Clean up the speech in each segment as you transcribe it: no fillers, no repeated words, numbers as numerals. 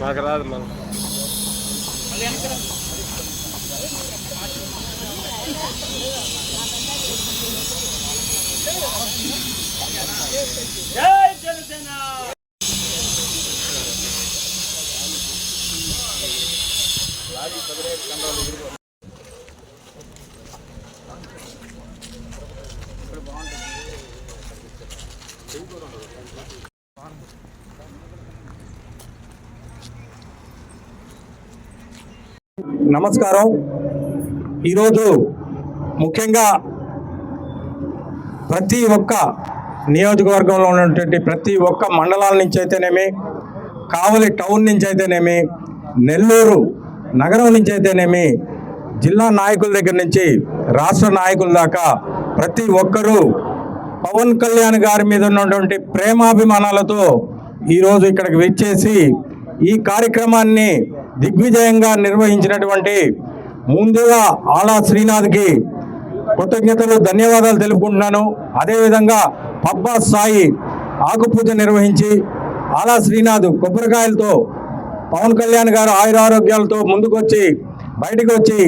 నాకు రాదు మనం. జై జనసేన. నమస్కారం. ఈరోజు ముఖ్యంగా ప్రతి ఒక్క నియోజకవర్గంలో ఉన్నటువంటి ప్రతి ఒక్క మండలాల నుంచి అయితేనేమి, కావలి టౌన్ నుంచి అయితేనేమి, నెల్లూరు నగరం నుంచి అయితేనేమి, జిల్లా నాయకుల దగ్గర నుంచి రాష్ట్ర నాయకుల దాకా ప్రతి ఒక్కరూ పవన్ కళ్యాణ్ గారి మీద ఉన్నటువంటి ప్రేమాభిమానాలతో ఈరోజు ఇక్కడికి విచ్చేసి ఈ కార్యక్రమాన్ని దిగ్విజయంగా నిర్వహించినటువంటి ముందుగా ఆలా శ్రీనాథ్కి కృతజ్ఞతలు, ధన్యవాదాలు తెలుపుకుంటున్నాను. అదేవిధంగా పబ్బా సాయి ఆకుపూజ నిర్వహించి ఆలా శ్రీనాథ్ కొబ్బరికాయలతో పవన్ కళ్యాణ్ గారు ఆయురారోగ్యాలతో ముందుకొచ్చి బయటకు వచ్చి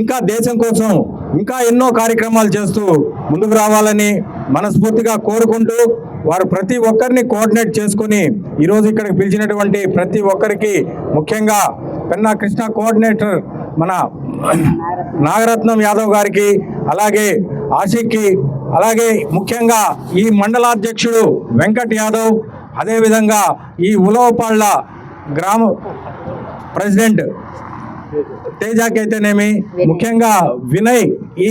ఇంకా దేశం కోసం ఇంకా ఎన్నో కార్యక్రమాలు చేస్తూ ముందుకు రావాలని మనస్ఫూర్తిగా కోరుకుంటూ, వారు ప్రతి ఒక్కరిని కోఆర్డినేట్ చేసుకుని ఈరోజు ఇక్కడికి పిలిచినటువంటి ప్రతి ఒక్కరికి, ముఖ్యంగా పెన్నా కృష్ణ కోఆర్డినేటర్ మన నాగరత్నం యాదవ్ గారికి, అలాగే ఆషిక్కి, అలాగే ముఖ్యంగా ఈ మండలాధ్యక్షుడు వెంకట్ యాదవ్, అదేవిధంగా ఈ ఉలవపాళ్ళ గ్రామ ప్రెసిడెంట్ తేజాకి అయితేనేమి, ముఖ్యంగా వినయ్, ఈ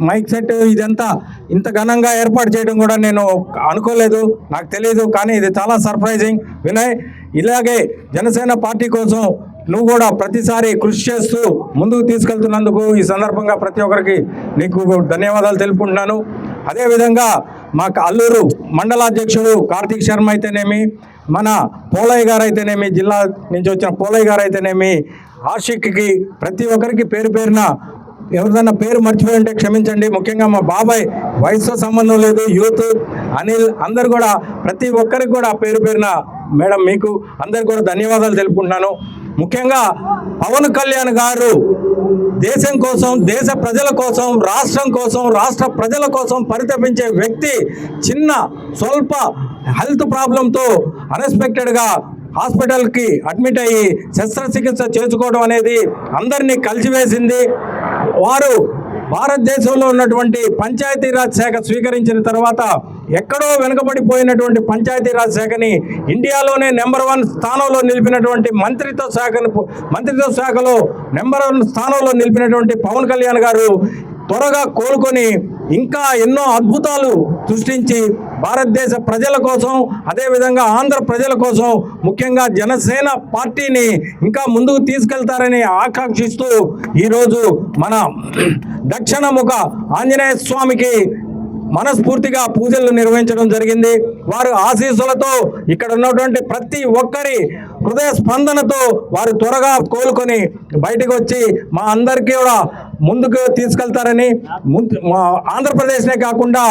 మైక్ సెట్ ఇదంతా ఇంత ఘనంగా ఏర్పాటు చేయడం కూడా నేను అనుకోలేదు, నాకు తెలియదు, కానీ ఇది చాలా సర్ప్రైజింగ్. వినయ్, ఇలాగే జనసేన పార్టీ కోసం నువ్వు కూడా ప్రతిసారి కృషి చేస్తూ ముందుకు తీసుకెళ్తున్నందుకు ఈ సందర్భంగా ప్రతి ఒక్కరికి నీకు ధన్యవాదాలు తెలుపుకుంటున్నాను. అదేవిధంగా మా అల్లూరు మండలాధ్యక్షుడు కార్తీక్ శర్మ అయితేనేమి, మన పోలయ్య గారు అయితేనేమి, జిల్లా నుంచి వచ్చిన పోలయ్య గారు అయితేనేమి, ఆషిక్కి, ప్రతి ఒక్కరికి పేరు పేరున, ఎవరిదన్నా పేరు మర్చిపోయి ఉంటే క్షమించండి. ముఖ్యంగా మా బాబాయ్, వయసుతో సంబంధం లేదు, యూత్, అనిల్, అందరు కూడా ప్రతి ఒక్కరికి కూడా పేరు పేరున మేడం మీకు అందరికి కూడా ధన్యవాదాలు తెలుపుకుంటున్నాను. ముఖ్యంగా పవన్ కళ్యాణ్ గారు దేశం కోసం, దేశ ప్రజల కోసం, రాష్ట్రం కోసం, రాష్ట్ర ప్రజల కోసం పరితపించే వ్యక్తి. చిన్న స్వల్ప హెల్త్ ప్రాబ్లంతో అన్ఎక్స్పెక్టెడ్గా హాస్పిటల్కి అడ్మిట్ అయ్యి శస్త్రచికిత్స చేసుకోవడం అనేది అందరినీ కలిసివేసింది. వారు భారతదేశంలో ఉన్నటువంటి పంచాయతీరాజ్ శాఖ స్వీకరించిన తర్వాత ఎక్కడో వెనుకబడిపోయినటువంటి పంచాయతీరాజ్ శాఖని ఇండియాలోనే నెంబర్ 1 స్థానంలో నిలిపినటువంటి మంత్రిత్వ శాఖలో నెంబర్ 1 స్థానంలో నిలిపినటువంటి పవన్ కళ్యాణ్ గారు త్వరగా కోలుకొని ఇంకా ఎన్నో అద్భుతాలు సృష్టించి భారతదేశ ప్రజల కోసం, అదేవిధంగా ఆంధ్ర ప్రజల కోసం, ముఖ్యంగా జనసేన పార్టీని ఇంకా ముందుకు తీసుకెళ్తారని ఆకాంక్షిస్తూ ఈరోజు మన దక్షిణముఖ ఆంజనేయ స్వామికి మనస్ఫూర్తిగా పూజలు నిర్వహించడం జరిగింది. వారు ఆశీస్సులతో ఇక్కడ ఉన్నటువంటి ప్రతి ఒక్కరి హృదయ స్పందనతో వారు త్వరగా కోలుకొని బయటకు వచ్చి మా అందరికీ కూడా ముందుకు తీసుకెళ్తారని, ఆంధ్రప్రదేశ్నే కాకుండా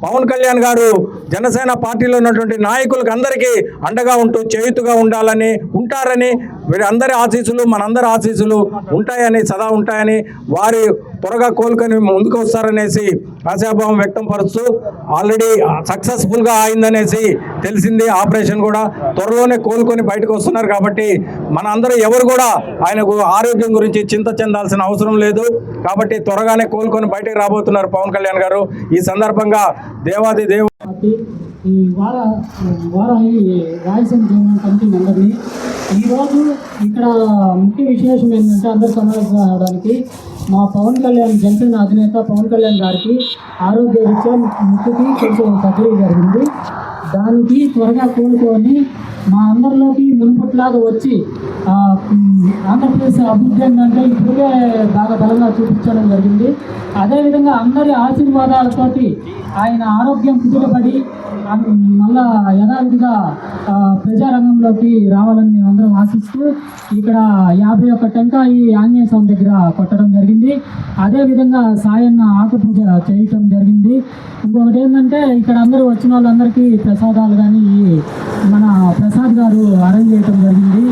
పవన్ కళ్యాణ్ గారు జనసేన పార్టీలో ఉన్నటువంటి నాయకులకు అందరికీ అండగా ఉంటూ చేయుతుగా ఉంటారని వీరందరి ఆశీస్సులు, మనందరి ఆశీస్సులు ఉంటాయని, సదా ఉంటాయని, వారి త్వరగా కోలుకొని ముందుకు వస్తారనేసి ఆశాభావం వ్యక్తం పరుస్తూ, ఆల్రెడీ సక్సెస్ఫుల్గా అయిందనేసి తెలిసింది ఆపరేషన్ కూడా. త్వరలోనే కోలుకొని బయటకు వస్తున్నారు కాబట్టి మన అందరూ ఎవరు కూడా ఆయనకు ఆరోగ్యం గురించి చింత చెందాల్సిన అవసరం లేదు. కాబట్టి త్వరగానే కోలుకొని బయటకు రాబోతున్నారు పవన్ కళ్యాణ్ గారు. ఈ సందర్భంగా దేవాది దేవు ఈ రాయలసీమ జోన్ కమిటీ మెంబర్ని ఈరోజు ఇక్కడ ముఖ్య విశేషం ఏంటంటే అందరూ సమావేశం అవడానికి మా పవన్ కళ్యాణ్, జనసేన అధినేత పవన్ కళ్యాణ్ గారికి ఆరోగ్య రీత్యా ముక్కుకి కొంచెం సర్జరీ జరిగింది. దానికి త్వరగా కోలుకొని మా అందరిలోకి మునుపట్లాగా వచ్చి ఆంధ్రప్రదేశ్ అభివృద్ధి ఏంటంటే ఇప్పుడే బాగా బలంగా చూపించడం జరిగింది. అదేవిధంగా అందరి ఆశీర్వాదాలతోటి ఆయన ఆరోగ్యం కుదుటపడి మళ్ళా యథావిధిగా ప్రజారంగంలోకి రావాలని మేమందరం ఆశిస్తూ ఇక్కడ 51 టెంకాయి ఆంజనేయ స్వామి దగ్గర కొట్టడం జరిగింది. అదేవిధంగా సాయన్న ఆకుపూజ చేయటం జరిగింది. ఇంకొకటి ఏంటంటే ఇక్కడ అందరూ వచ్చిన వాళ్ళందరికీ ప్రసాదాలు కానీ మన ప్రసాద్ గారు అరేంజ్ చేయటం జరిగింది.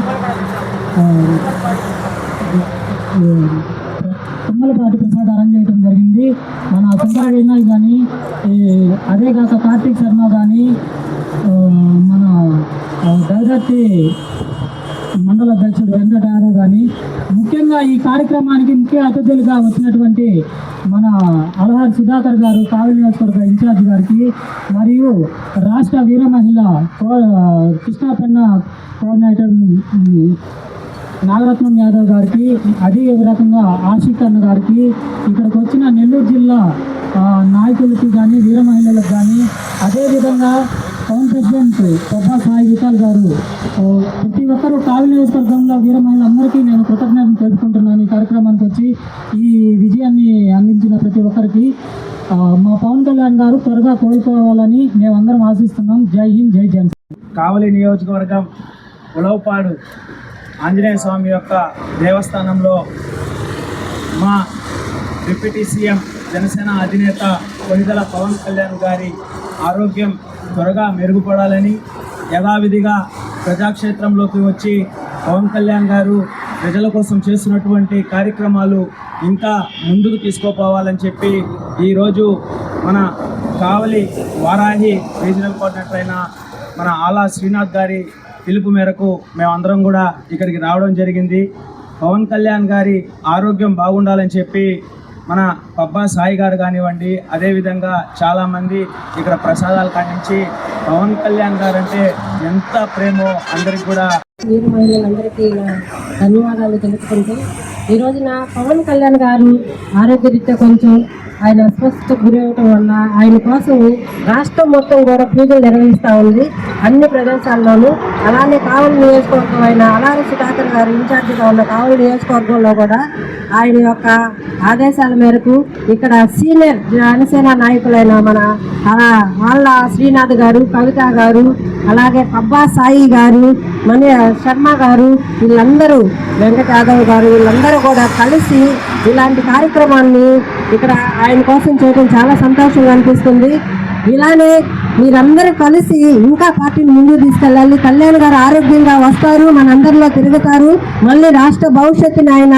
తుమ్మలపాటి ప్రసాద్ అరేంజ్ చేయడం జరిగింది. మన సుందర వినాయక్ కానీ, అదే కాక కార్తీక్ శర్మ కానీ, మన దైరత్తి మండల అధ్యక్షుడు వెంకటారావు కానీ, ముఖ్యంగా ఈ కార్యక్రమానికి ముఖ్య అతిథులుగా వచ్చినటువంటి మన అలహార్ సుధాకర్ గారు, కావలి నియోజకవర్గ ఇన్ఛార్జ్ గారికి, మరియు రాష్ట్ర వీర మహిళ కృష్ణాపెన్న కోఆర్డినేటర్ నాగరత్నం యాదవ్ గారికి, అదే రకంగా ఆషిక్ అన్న గారికి, ఇక్కడికి వచ్చిన నెల్లూరు జిల్లా నాయకులకి కానీ, వీర మహిళలకు కానీ, అదేవిధంగా టౌన్ ప్రెసిడెంట్ పబ్బా సాయి విశాల్ గారు, ప్రతి ఒక్కరూ కావలి నియోజకవర్గంలో వీర మహిళలందరికీ నేను కృతజ్ఞతలు తెలుపుకుంటున్నాను. ఈ కార్యక్రమానికి వచ్చి ఈ విజయాన్ని అందించిన ప్రతి ఒక్కరికి. మా పవన్ కళ్యాణ్ గారు త్వరగా కోలుకోవాలని మేమందరం ఆశిస్తున్నాం. జై హింద్, జై జనసేన. కావలి నియోజకవర్గం ఉలవపాడు ఆంజనేయ స్వామి యొక్క దేవస్థానంలో మా డిప్యూటీ సీఎం జనసేన అధినేత కొణిదెల పవన్ కళ్యాణ్ గారి ఆరోగ్యం త్వరగా మెరుగుపడాలని, యథావిధిగా ప్రజాక్షేత్రంలోకి వచ్చి పవన్ కళ్యాణ్ గారు ప్రజల కోసం చేస్తున్నటువంటి కార్యక్రమాలు ఇంకా ముందుకు తీసుకుపోవాలని చెప్పి ఈరోజు మన కావలి వారాహి రీజనల్ కోఆర్డినేటర్ అయిన మన ఆలా శ్రీనాథ్ గారి పిలుపు మేరకు మేమందరం కూడా ఇక్కడికి రావడం జరిగింది. పవన్ కళ్యాణ్ గారి ఆరోగ్యం బాగుండాలని చెప్పి మన పబ్బా సాయి గారు కానివ్వండి, అదేవిధంగా చాలామంది ఇక్కడ ప్రసాదాలు కానించి పవన్ కళ్యాణ్ గారు అంటే ఎంత ప్రేమో అందరికి కూడా వీర మహిళలందరికీ ధన్యవాదాలు తెలుపుకుంటూ, ఈ రోజున పవన్ కళ్యాణ్ గారు ఆరోగ్యరీత్యా కొంచెం ఆయన అస్వస్థతకు గురవటం వల్ల ఆయన కోసం రాష్ట్రం మొత్తం కూడా పూజలు నిర్వహిస్తూ ఉంది అన్ని ప్రదేశాల్లోనూ. అలానే కావలి నియోజకవర్గం అయిన అలహారి సుధాకర్ గారు ఇన్ఛార్జిగా ఉన్న కావలి నియోజకవర్గంలో కూడా ఆయన యొక్క ఆదేశాల మేరకు ఇక్కడ సీనియర్ జనసేన నాయకులైన మన వాళ్ళ శ్రీనాథ్ గారు, కవిత గారు, అలాగే పబ్బా సాయి గారు, మన శర్మ గారు, వీళ్ళందరూ వెంకట యాదవ్ గారు, వీళ్ళందరూ కూడా కలిసి ఇలాంటి కార్యక్రమాన్ని ఇక్కడ ఆయన కోసం చేయడం చాలా సంతోషంగా అనిపిస్తుంది. ఇలానే మీరందరూ కలిసి ఇంకా పార్టీని ముందుకు తీసుకెళ్ళాలి. కళ్యాణ్ గారు ఆరోగ్యంగా వస్తారు, మనందరిలో తిరుగుతారు, మళ్ళీ రాష్ట్ర భవిష్యత్తుని ఆయన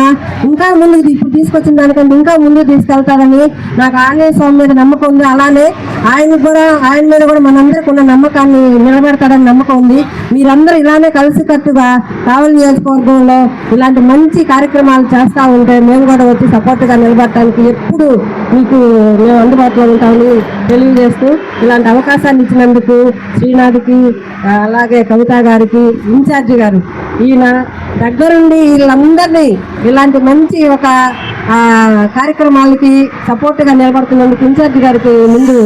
ఇంకా ముందుకు ఇప్పుడు తీసుకొచ్చిన దానికంటే ఇంకా ముందుకు తీసుకెళ్తారని నాకు ఆంజనేయ స్వామి మీద నమ్మకం ఉంది. అలానే ఆయన మీద కూడా మనందరికీ ఉన్న నమ్మకాన్ని నిలబెడతాడని నమ్మకం ఉంది. మీరందరూ ఇలానే కలిసికట్టుగా కావలి నియోజకవర్గంలో ఇలాంటి మంచి కార్యక్రమాలు చేస్తూ ఉంటే మేము కూడా వచ్చి సపోర్ట్గా నిలబడటానికి ఎప్పుడు మీకు మేము అందుబాటులో ఉంటామని తెలియజేస్తూ, ఇలాంటి అవకాశాన్ని ఇచ్చినందుకు శ్రీనాథ్కి, అలాగే కవిత గారికి, ఇన్ఛార్జి గారు, ఈయన దగ్గరుండి వీళ్ళందరినీ ఇలాంటి మంచి ఒక కార్యక్రమాలకి సపోర్ట్గా నిలబడుతున్నందుకు ఇన్ఛార్జి గారికి ముందు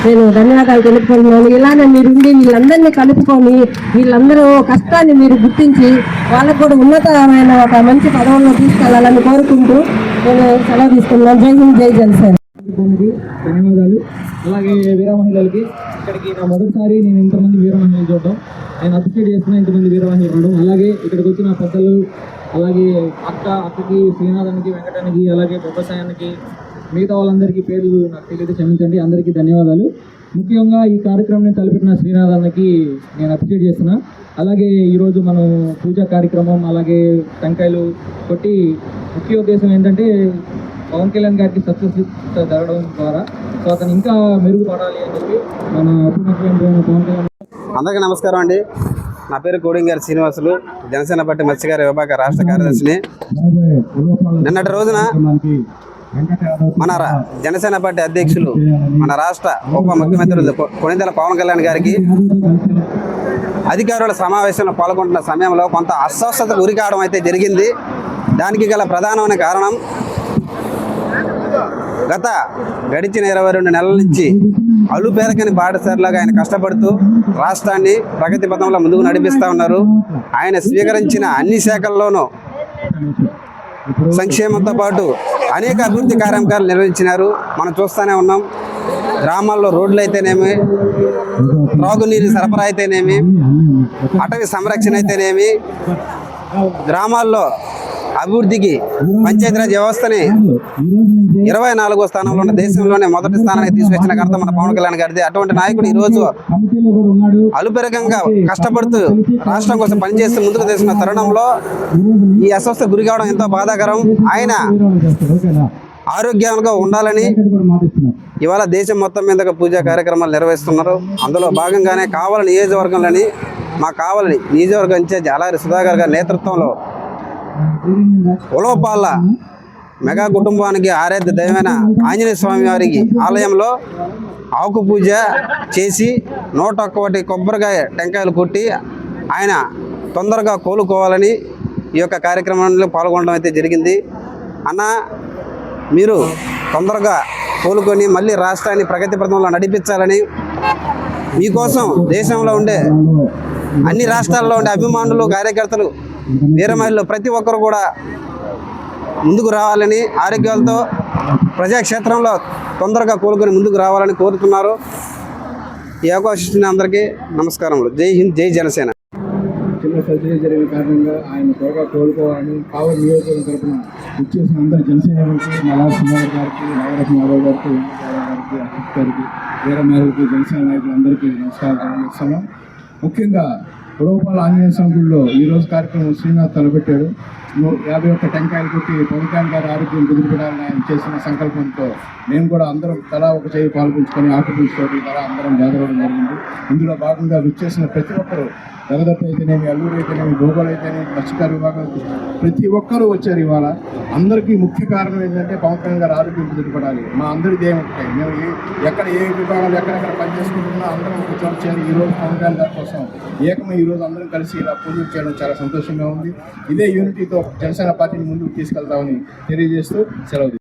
నేను ధన్యవాదాలు తెలుపుకుంటున్నాను. ఇలానే మీరుండి వీళ్ళందరినీ కలుపుకొని వీళ్ళందరూ కష్టాన్ని మీరు గుర్తించి వాళ్ళకు కూడా ఉన్నతమైన ఒక మంచి పదవుల్లో తీసుకెళ్లాలని కోరుకుంటూ నేను సెలవు తీసుకున్నాను. జై హింద్, జై జనసేన. ధన్యవాదాలు. అలాగే వీర మహిళలకి ఇక్కడికి నా మొదటిసారి నేను ఇంతమంది వీర మహిళలు చూడడం, నేను అప్రిషియేట్ చేస్తున్నా ఇంతమంది వీర మహిళలు ఉండడం. అలాగే ఇక్కడికి వచ్చిన పెద్దలు, అలాగే అక్కకి, శ్రీనాథానికి, వెంకటానికి, అలాగే బొబ్బసాయానికి, మిగతా వాళ్ళందరికీ పేర్లు నాకు తెలియదు, క్షమించండి. అందరికీ ధన్యవాదాలు. ముఖ్యంగా ఈ కార్యక్రమాన్ని తలపెట్టిన శ్రీనాథానికి నేను అప్రిషియేట్ చేస్తున్నా. అలాగే ఈరోజు మనం పూజా కార్యక్రమం, అలాగే టెంకాయలు కొట్టి ముఖ్య ఉద్దేశం ఏంటంటే పవన్ కళ్యాణ్ గారికి సక్సెస్ జరగడం ద్వారా సో అతను ఇంకా మెరుగుపడాలి అని చెప్పి మన ఉపముఖ్యమంత్రి పవన్ కళ్యాణ్. అందరికీ నమస్కారం అండి. నా పేరు కోడింగారి శ్రీనివాసులు, జనసేన పార్టీ మత్స్యకార విభాగ రాష్ట్ర కార్యదర్శిని. నిన్నటి రోజున మన జనసేన పార్టీ అధ్యక్షులు, మన రాష్ట్ర ఉప ముఖ్యమంత్రి కొణిదెల పవన్ కళ్యాణ్ గారికి అధికారుల సమావేశంలో పాల్గొంటున్న సమయంలో కొంత అస్వస్థతకు గురి కావడం అయితే జరిగింది. దానికి గల ప్రధానమైన కారణం గడిచిన 22 నెలల నుంచి అలుపేరకని బాటసారిలాగా ఆయన కష్టపడుతూ రాష్ట్రాన్ని ప్రగతి పథంలో ముందుకు నడిపిస్తూ ఉన్నారు. ఆయన స్వీకరించిన అన్ని శాఖల్లోనూ సంక్షేమంతో పాటు అనేక అభివృద్ధి కార్యక్రమాలు నిర్వహించినారు. మనం చూస్తూనే ఉన్నాం. గ్రామాల్లో రోడ్లు అయితేనేమి, త్రాగునీరు సరఫరా అయితేనేమి, అటవీ సంరక్షణ అయితేనేమి, గ్రామాల్లో అభివృద్ధికి పంచాయతీరాజ్ వ్యవస్థని 24వ స్థానంలో ఉన్న దేశంలోనే మొదటి స్థానానికి తీసుకొచ్చిన ఘనత మన పవన్ కళ్యాణ్ గారిది. అటువంటి నాయకుడు ఈరోజు అలుపెరగంగా కష్టపడుతూ రాష్ట్రం కోసం పనిచేస్తూ ముందుకు తెస్తున్న తరుణంలో ఈ అస్వస్థ గురి కావడం ఎంతో బాధాకరం. ఆయన ఆరోగ్యంగా ఉండాలని ఇవాళ దేశం మొత్తం మీద పూజా కార్యక్రమాలు నిర్వహిస్తున్నారు. అందులో భాగంగానే కావలి నియోజకవర్గంలోని మా కావలి నియోజకవర్గం ఇన్ఛార్జి అలారి సుధాకర్ గారి నేతృత్వంలో ఉలవపాళ్ళ మెగా కుటుంబానికి ఆరాధ్య దైవమైన ఆంజనేయ స్వామి వారికి ఆలయంలో ఆకు పూజ చేసి 101 కొబ్బరికాయ టెంకాయలు కొట్టి ఆయన తొందరగా కోలుకోవాలని ఈ యొక్క కార్యక్రమంలో పాల్గొనడం అయితే జరిగింది. అన్న, మీరు తొందరగా కోలుకొని మళ్ళీ రాష్ట్రాన్ని ప్రగతి పథంలో నడిపించాలని, మీకోసం దేశంలో ఉండే అన్ని రాష్ట్రాల్లో ఉండే అభిమానులు, కార్యకర్తలు, వీర మహిళలు ప్రతి ఒక్కరు కూడా ముందుకు రావాలని, ఆరోగ్యాలతో ప్రజాక్షేత్రంలో తొందరగా కోలుకొని ముందుకు రావాలని కోరుతున్నారు. ఈ అవకాశం ఇచ్చిన అందరికీ నమస్కారములు. జై హింద్, జై జనసేన. చిన్న సర్జరీ జరిగిన కారణంగా ఆయన త్వరగా కోలుకోవాలని కావలి నియోజకవర్గం తరఫున ఇచ్చేసిన అందరి జనసేనకి, మల్లారి సుమార్ గారికి, నాగరత్న యాదవ్ గారికి, గారికి, అజిత్ గారికి, వీర మహిళలకి, జనసేన నాయకులందరికీ నమస్కారం తెలియజేస్తున్నాం. ముఖ్యంగా ఉలవపాళ్ళ ఆంజనేయ స్వామి గుడిలో ఈరోజు కార్యక్రమం శ్రీనాథ్ తలపెట్టాడు. 51 టెంకాయలు కొట్టి పవన్ కళ్యాణ్ గారి ఆరోగ్యం కుదిరిపెట్టాలని ఆయన చేసిన సంకల్పంతో మేము కూడా అందరం తలా ఒక చేయి పాల్గొంచుకొని ఆకుపూజ తోటి తలా అందరం జాగరవడం జరిగింది. ఇందులో భాగంగా విచ్చేసిన ప్రతి ఒక్కరూ జగదత్త అయితేనేమి, అల్లూరు అయితేనేమి, గోపాల్ అయితేనేమి, మత్స్యకార విభాగానికి ప్రతి ఒక్కరూ వచ్చారు. ఇవాళ అందరికీ ముఖ్య కారణం ఏంటంటే పవన్ కళ్యాణ్ గారు ఆరోగ్యం కుదిరిపడాలి. మా అందరి ధ్యేయం ఉంటాయి. మేము ఎక్కడ ఏ విభాగాలు ఎక్కడెక్కడ పనిచేసుకుంటున్నా అందరం వచ్చారు. ఈరోజు పవన్ కళ్యాణ్ గారి కోసం ఏకమై ఈరోజు అందరం కలిసి ఇలా పూజలు చేయడం చాలా సంతోషంగా ఉంది. ఇదే యూనిటీతో జనసేన పార్టీని ముందుకు తీసుకెళ్తామని తెలియజేస్తూ సెలవు.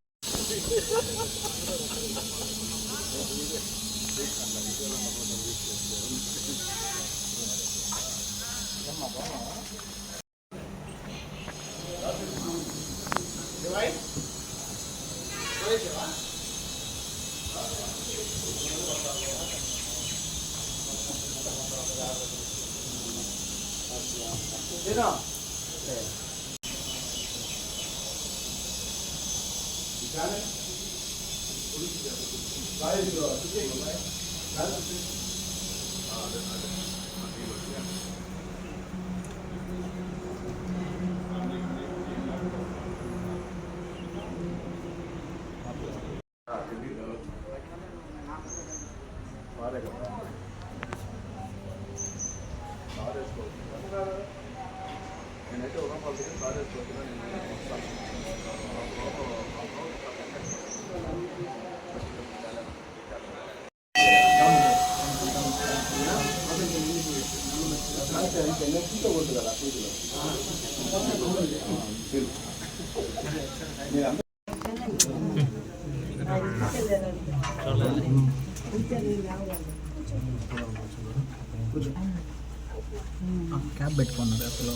క్యాబ్ పెట్టుకున్నారు అసలు.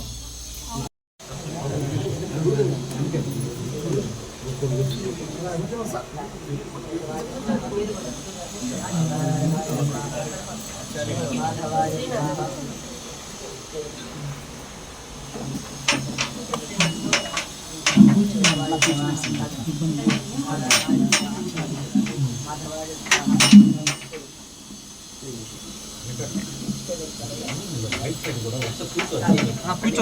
కూర్చో.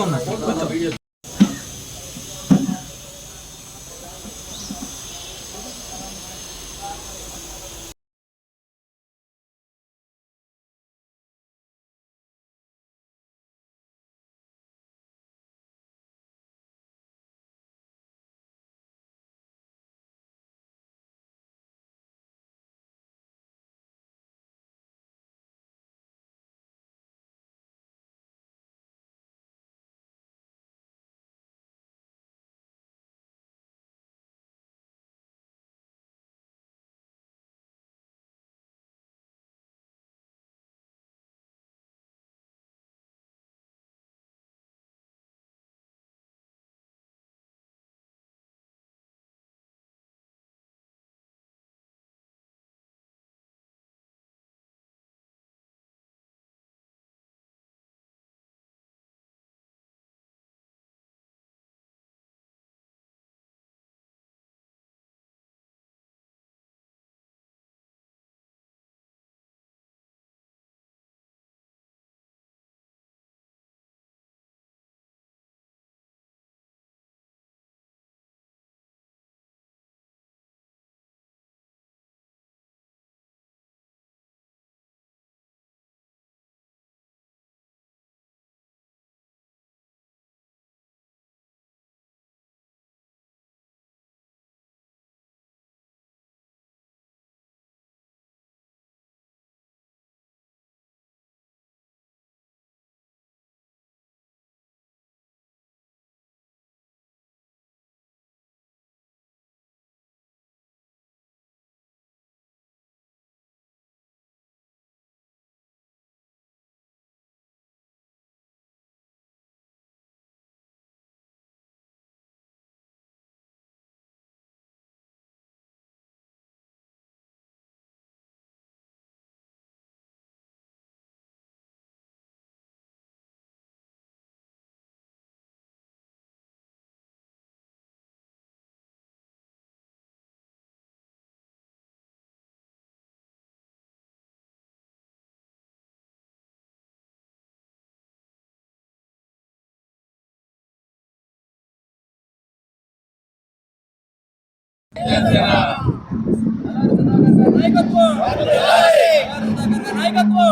నాయకత్వం